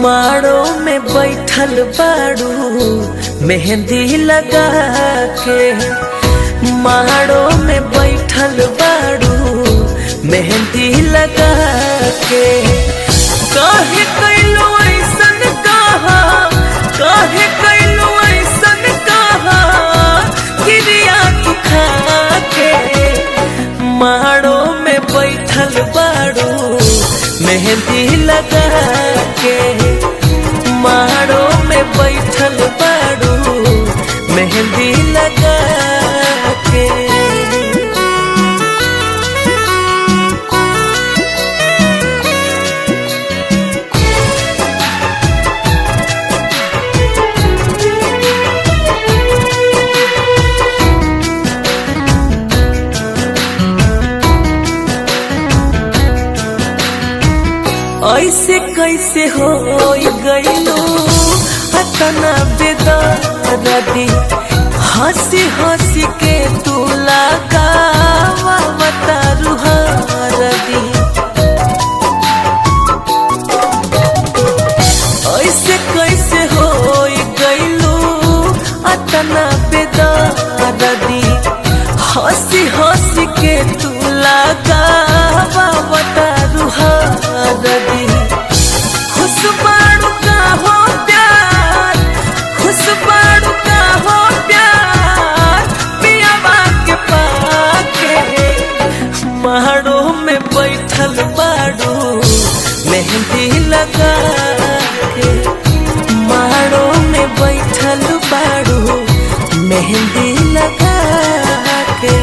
माड़ो में बैठल बाड़ू मेहंदी लगा के, माड़ो में बैठल बाड़ू मेहंदी लगा के। काहे कैलो ऐसन कहा, काहे कैलो ऐसन कहा, गिरिया तू खा के। माड़ो में बैठल बाड़ू मेहंदी लगा के, माड़ो में बैठल बाड़ू मेहंदी लगा के। ऐसे कैसे हो गईलो अतना बेदर्दी, हंसी हंसी के तू लगावा बतारू हरदी। ऐसे कैसे हो गईलो अतना बेदर्दी, हंसी हंसी के तू लगावा बतारू हरदी। खुशबाड़ू का हो प्यार, खुशबाड़ू का हो प्यार, पियावा के पाके। माड़ो में बैठल बाड़ू मेहंदी लगा के, माड़ो में बैठल बाड़ू मेहंदी लगा के।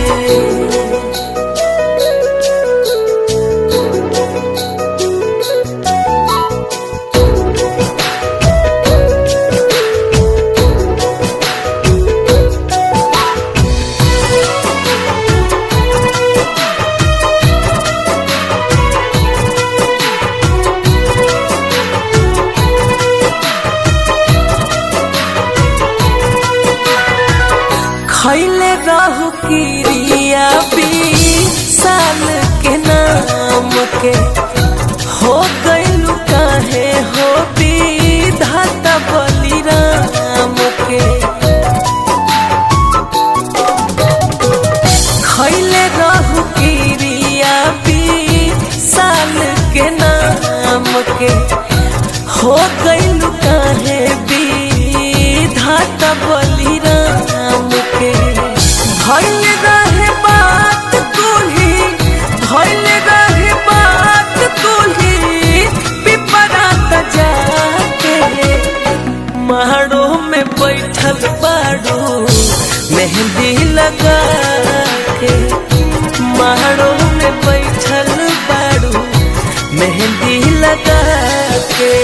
खैले रहू किरिया 20 साल के नाम के, हो गईलू काहे हो विधाता बलिराम के। खैले रहू किरिया 20 साल के नाम के, हो गईलू काहे विधाता बलिराम के। भइल रहे बात तुही, भइल रहे बात तुही, पिपरात जाके। माड़ो में बैठल बाड़ू मेहंदी लगा के, माड़ो में बैठल बाड़ू मेहंदी लगा के।